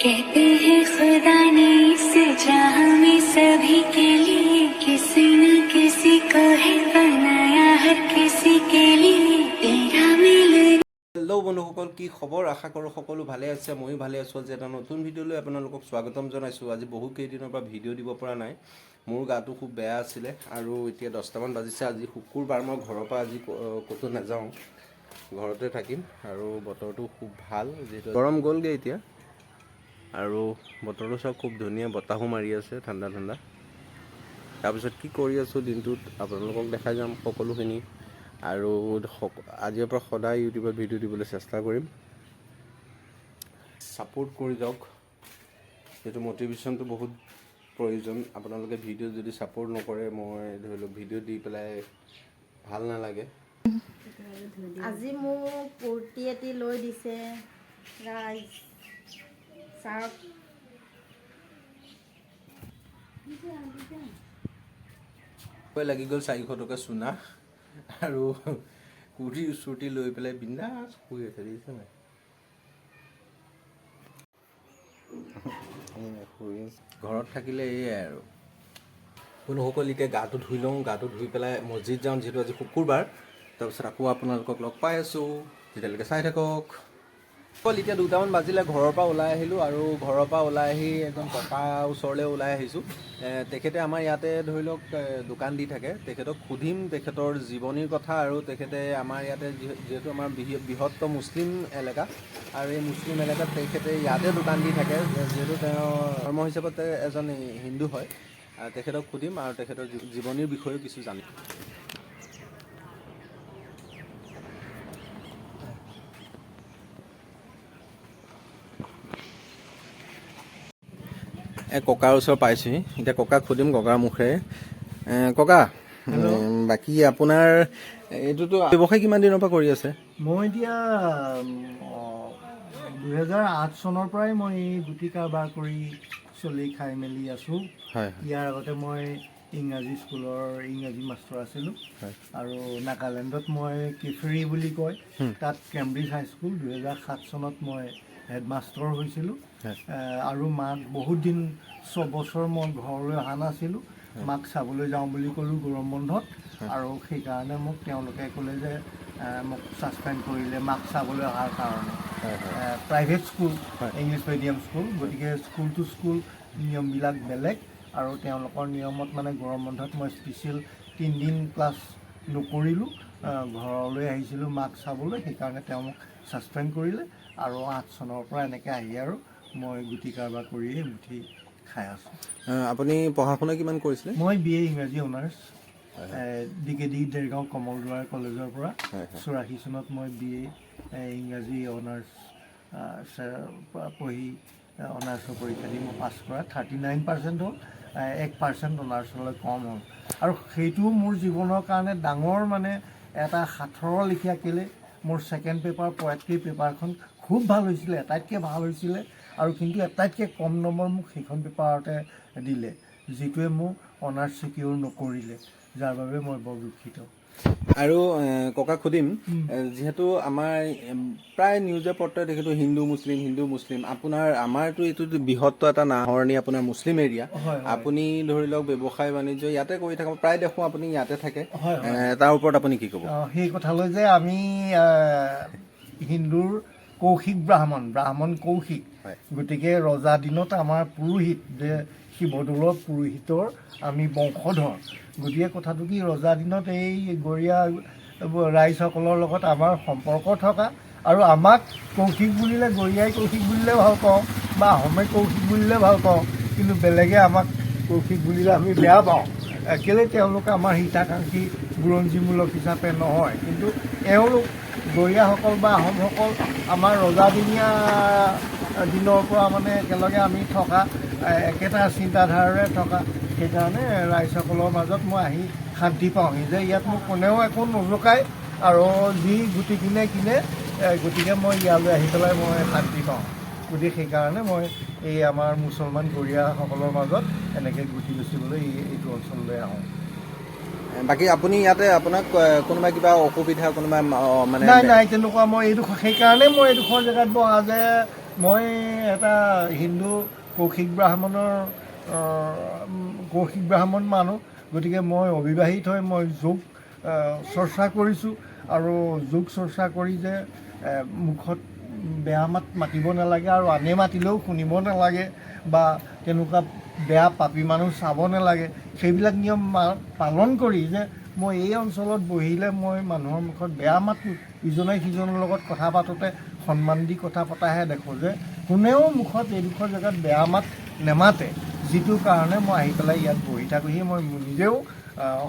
कहते हैं खुदा ने इस जहां में सभी के लिए किसी न किसी को है बनाया हर किसी के लिए तेरा मिलन। হেল্ল' বন্ধুসকল, কি খবৰ? আশা কৰোঁ সকলো ভালে আছে। ময়ো ভালে আছোঁ। আজি এটা নতুন ভিডিঅ'লৈ আপোনালোকক স্বাগতম জনাইছোঁ। আজি বহু কেইদিনৰ পৰা ভিডিঅ' দিব পৰা নাই। মোৰ গাটো খুব বেয়া আছিলে আৰু এতিয়া 10টামান বাজিছে। আজি শুকুৰবাৰ, মই ঘৰৰ পৰা আজি ক'তো নাযাওঁ, ঘৰতে থাকিম। আৰু বতৰটো খুব ভাল, যিহেতু গৰম গ'লগৈ এতিয়া। আৰু বতৰটো চব খুব ধুনীয়া, বতাহো মাৰি আছে ঠাণ্ডা ঠাণ্ডা। তাৰপিছত কি কৰি আছোঁ দিনটোত আপোনালোকক দেখাই যাম সকলোখিনি। আৰু আজিৰ পৰা সদায় ইউটিউবত ভিডিঅ' দিবলৈ চেষ্টা কৰিম। ছাপোৰ্ট কৰি যাওক, যিহেতু মটিভেশ্যনটো বহুত প্ৰয়োজন। আপোনালোকে ভিডিঅ' যদি ছাপোৰ্ট নকৰে, মই ধৰি লওক ভিডিঅ' দি পেলাই ভাল নালাগে। আজি মোক কুৰ্তি এটি লৈ দিছে ৰাইজ চাওক। লাগি গ'ল 400 টকা চুনা আৰু কুৰ্তি চুৰ্তি লৈ পেলাই বিন্দাছ শুই আছে, দেখিছে নাই? ঘৰত থাকিলে এয়াই আৰু। কোনোসকল এতিয়া গাটো ধুই লওঁ, গাটো ধুই পেলাই মছজিদ যাওঁ, যিহেতু আজি শুকুৰবাৰ। তাৰপিছত আকৌ আপোনালোকক লগ পাই আছোঁ, তেতিয়ালৈকে চাই থাকক। অকল এতিয়া 2টামান বাজিলে, ঘৰৰ পৰা ওলাই আহিলোঁ। আৰু ঘৰৰ পৰা ওলাই আহি একদম ককা ওচৰলৈ ওলাই আহিছোঁ। তেখেতে আমাৰ ইয়াতে ধৰি লওক দোকান দি থাকে। তেখেতক সুধিম তেখেতৰ জীৱনীৰ কথা। আৰু তেখেতে আমাৰ ইয়াতে যিহেতু আমাৰ বৃহত্তৰ মুছলিম এলেকা, আৰু এই মুছলিম এলেকাত তেখেতে ইয়াতে দোকান দি থাকে, যিহেতু তেওঁ ধৰ্ম হিচাপত এজন হিন্দু হয়। তেখেতক সুধিম আৰু তেখেতৰ জীৱনীৰ বিষয়েও কিছু জানিম। ককাৰ ওচৰ পাইছোঁহি। এতিয়া ককাক সুধিম, ককাৰ মুখেৰে। ককা, বাকী আপোনাৰ এইটোতো ব্যৱসায় কিমান দিনৰ পৰা কৰি আছে? মই এতিয়া 2008 চনৰ পৰাই মই গুটি কাৰবাৰ কৰি চলি খাই মেলি আছোঁ। হয়। ইয়াৰ আগতে মই ইংৰাজী স্কুলৰ ইংৰাজী মাষ্টৰ আছিলোঁ। আৰু নাগালেণ্ডত মই কেফেৰী বুলি কয়, তাত কেম্ব্ৰিজ হাইস্কুল 2007 চনত মই হেডমাষ্টৰ হৈছিলোঁ। আৰু মাক বহুত দিন 6 বছৰ মই ঘৰলৈ অহা নাছিলোঁ। মাক চাবলৈ যাওঁ বুলি ক'লোঁ গৰম বন্ধত, আৰু সেইকাৰণে মোক তেওঁলোকে ক'লে যে মোক ছাছপেণ্ড কৰিলে মাক চাবলৈ অহাৰ কাৰণে। Private school, English medium school, গতিকে স্কুল টু স্কুল নিয়মবিলাক বেলেগ। আৰু তেওঁলোকৰ নিয়মত মানে গৰম বন্ধত মই স্পেচিয়েল 3 দিন ক্লাছ নকৰিলোঁ, ঘৰলৈ আহিছিলোঁ মাক চাবলৈ। সেইকাৰণে তেওঁ মোক ছাছপেণ্ড কৰিলে। আৰু 8 চনৰ পৰা এনেকৈ আহি আৰু মই গুটি কাৰবাৰ কৰিয়ে মুঠি খাই আছোঁ। আপুনি পঢ়া শুনা কিমান কৰিছিলে? মই BA ইংৰাজী অনাৰ্ছ ডিকেডি দেৰগাঁও কমলদুৱাৰ কলেজৰ পৰা 84 চনত মই BA ইংৰাজী অনাৰ্ছ পঢ়ি অনাৰ্ছৰ পৰীক্ষা দি মই পাছ কৰা। 39% হ'ল, 1% অনাৰ্ছলৈ কম হ'ল। আৰু সেইটোও মোৰ জীৱনৰ কাৰণে ডাঙৰ মানে এটা সাঁথৰৰ লেখীয়া। কেলৈ মোৰ ছেকেণ্ড পেপাৰ পয়েট্ৰি পেপাৰখন খুব ভাল হৈছিলে, আটাইতকৈ ভাল হৈছিলে। আৰু কিন্তু আটাইতকৈ কম নম্বৰ মোক সেইখন পেপাৰতে দিলে, যিটোৱে মোক অনাৰ্ছ ছিকিউৰ নকৰিলে, যাৰ বাবে মই বৰ দুখিত। আৰু ককাক সুধিম, যিহেতু আমাৰ প্ৰায় নিউজে পত্ৰই তেখেতো হিন্দু মুছলিম, আপোনাৰ আমাৰতো এইটো বৃহত্তৰ এটা নাহৰণি আপোনাৰ মুছলিম এৰিয়া। আপুনি ধৰি লওক ব্যৱসায় বাণিজ্য ইয়াতে কৰি থাকক, প্ৰায় দেখোঁ আপুনি ইয়াতে থাকে। তাৰ ওপৰত আপুনি কি ক'ব? সেই কথালৈ যে আমি হিন্দুৰ কৌশিক ব্ৰাহ্মণ কৌশিক, গতিকে ৰজা দিনত আমাৰ পুৰোহিত যে শিৱদৌলৰ পুৰোহিতৰ আমি বংশধৰ। গতিকে কথাটো কি, ৰজা দিনত এই গৰীয়া ৰাইজসকলৰ লগত আমাৰ সম্পৰ্ক থকা, আৰু আমাক কৌশিক বুলিলে গৰীয়াই কৌশিক বুলিলে ভাল পাওঁ, বা আহোমে কৌশিক বুলিলে ভাল পাওঁ। কিন্তু বেলেগে আমাক কৌশিক বুলিলে আমি বেয়া পাওঁ। কেলৈ, তেওঁলোকে আমাৰ হিতাকাংক্ষী বুৰঞ্জীমূলক হিচাপে নহয়। কিন্তু এওঁলোক গৰীয়াসকল বা আহোমসকল আমাৰ ৰজাদিনীয়া দিনৰ পৰা মানে একেলগে আমি থকা, একেটা চিন্তাধাৰাৰে থকা। সেইকাৰণে ৰাইজসকলৰ মাজত মই আহি শান্তি পাওঁহি যে ইয়াত মোক কোনেও একো নজোকায়, আৰু যি গুটি কিনে, গতিকে মই ইয়ালৈ আহি পেলাই মই শান্তি পাওঁ। গতিকে সেইকাৰণে মই এই আমাৰ মুছলমান গৰীয়াসকলৰ মাজত এনেকৈ গুটি বেচিবলৈ এইটো অঞ্চললৈ আহোঁ। বাকী আপুনি ইয়াতে আপোনাক কোনোবা কিবা অসুবিধা কোনোবা মানে? নাই তেনেকুৱা। মই সেইকাৰণে মই এইডোখৰ জেগাত বহা যে মই এটা হিন্দু কৌশিক ব্ৰাহ্মণ মানুহ, গতিকে মই অবিবাহিত হৈ মই যোগ চৰ্চা কৰিছোঁ আৰু যোগ চৰ্চা কৰি যে মুখত বেয়া মাত মাতিব নালাগে আৰু আনে মাতিলেও শুনিব নালাগে বা তেনেকুৱা বেয়া পাপী মানুহ চাব নালাগে, সেইবিলাক নিয়ম পালন কৰি যে মই এই অঞ্চলত বহিলে মই মানুহৰ মুখত বেয়া মাত ইজনে সিজনৰ লগত কথা পাতোঁতে সন্মান দি কথা পতাহে দেখোঁ যে কোনেও মুখত এইডোখৰ জেগাত বেয়া মাত নেমাতে, যিটো কাৰণে মই আহি পেলাই ইয়াত বহি থাকোঁহি। মই নিজেও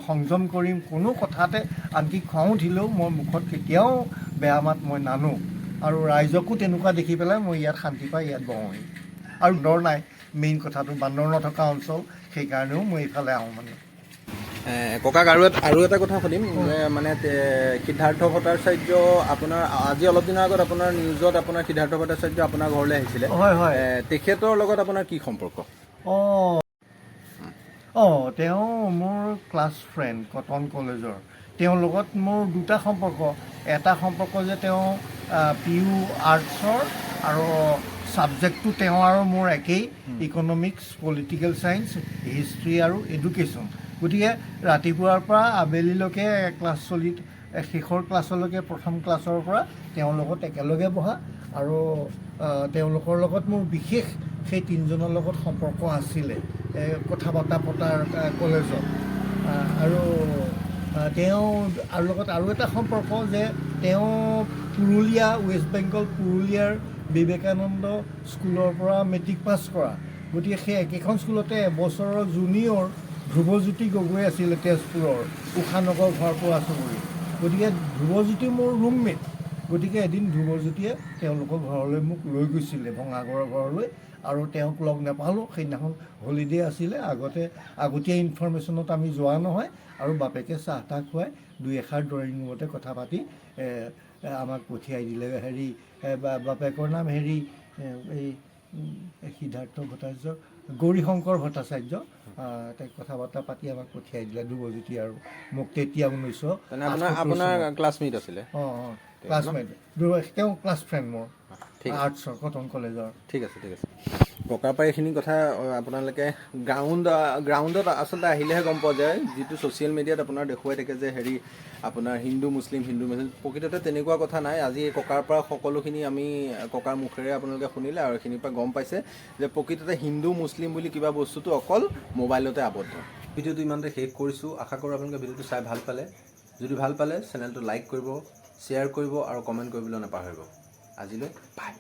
সংযম কৰিম, কোনো কথাতে আনকি খং উঠিলেও মই মুখত কেতিয়াও বেয়া মাত মই নানো আৰু ৰাইজকো তেনেকুৱা দেখি পেলাই মই ইয়াত শান্তি পাই ইয়াত বহোঁহি। আৰু ডৰ নাই, মেইন কথাটো বান্দৰ নথকা অঞ্চল, সেইকাৰণেও মই এইফালে আহোঁ মানে। ককাক আৰু এটা কথা সুধিম, মানে সিদ্ধাৰ্থ ভট্টাচাৰ্য আপোনাৰ আজি অলপ দিনৰ আগত আপোনাৰ নিউজত আপোনাৰ সিদ্ধাৰ্থ ভট্টাচাৰ্য আপোনাৰ ঘৰলৈ আহিছিলে। হয় হয়। তেখেতৰ লগত আপোনাৰ কি সম্পৰ্ক? তেওঁ মোৰ ক্লাছ ফ্ৰেণ্ড কটন কলেজৰ। তেওঁৰ লগত মোৰ দুটা সম্পৰ্ক। এটা সম্পৰ্ক যে তেওঁ PU আৰ্টছৰ আৰু ছাবজেক্টটো তেওঁ আৰু মোৰ একেই, ইকনমিক্স, পলিটিকেল ছায়েন্স, হিষ্ট্ৰী আৰু এডুকেশ্যন। গতিকে ৰাতিপুৱাৰ পৰা আবেলিলৈকে ক্লাছ শেষৰ ক্লাছলৈকে প্ৰথম ক্লাছৰ পৰা তেওঁৰ লগত একেলগে বহা আৰু তেওঁলোকৰ লগত মোৰ বিশেষ সেই তিনিজনৰ লগত সম্পৰ্ক আছিলে কথা বতৰা পতাৰ কলেজত। আৰু তেওঁ আৰু লগত আৰু এটা সম্পৰ্ক যে তেওঁ পুৰুলীয়া, ৱেষ্ট বেংগল পুৰুলীয়াৰ বিবেকানন্দ স্কুলৰ পৰা মেট্ৰিক পাছ কৰা। গতিকে সেই একেখন স্কুলতে এবছৰৰ জুনিয়ৰ ধ্ৰুৱজ্যোতি গগৈ আছিলে তেজপুৰৰ উষানগৰ ঘৰপৰা চুবুৰী। গতিকে ধ্ৰুৱজ্যোতি মোৰ ৰুমমেট। গতিকে এদিন ধ্ৰুৱজ্যোতিয়ে তেওঁলোকৰ ঘৰলৈ মোক লৈ গৈছিলে, ভঙাগড়ৰ ঘৰলৈ, আৰু তেওঁক লগ নাপালোঁ। সেইদিনাখন হলিডে আছিলে, আগতীয়া ইনফৰমেশ্যনত আমি যোৱা নহয়, আৰু বাপেকে চাহ তাহ খুৱাই দুই এষাৰ ড্ৰয়িং ৰুমতে কথা পাতি আমাক পঠিয়াই দিলে। বাপেকৰ নাম এই সিদ্ধাৰ্থ ভট্টাচাৰ্য, গৌৰীশংকৰ ভট্টাচাৰ্য। তাইক কথা বতৰা পাতি আমাক পঠিয়াই দিলে ধ্ৰুৱজ্যোতি আৰু মোক। তেতিয়া 1978 ক্লাছমেট আছিলে। ক্লাছমেট, তেওঁ ক্লাছ ফ্ৰেণ্ড মোৰ আৰ্টছৰ কটন কলেজৰ। ঠিক আছে। ককাৰ পৰা এইখিনি কথা আপোনালোকে গ্ৰাউণ্ডত আচলতে আহিলেহে গম পোৱা যায়। যিটো ছ'চিয়েল মিডিয়াত আপোনাৰ দেখুৱাই থাকে যে আপোনাৰ হিন্দু মুছলিম প্ৰকৃততে তেনেকুৱা কথা নাই। আজি ককাৰ পৰা সকলোখিনি আমি ককাৰ মুখেৰে আপোনালোকে শুনিলে আৰু এইখিনিৰ পৰা গম পাইছে যে প্ৰকৃততে হিন্দু মুছলিম বুলি কিবা বস্তুটো অকল মোবাইলতে আবদ্ধ। ভিডিঅ'টো ইমানতে শেষ কৰিছোঁ। আশা কৰোঁ আপোনালোকে ভিডিঅ'টো চাই ভাল পালে। যদি ভাল পালে চেনেলটো লাইক কৰিব, শ্বেয়াৰ কৰিব আৰু কমেণ্ট কৰিবলৈ নাপাহৰিব। আজিলৈ বাই।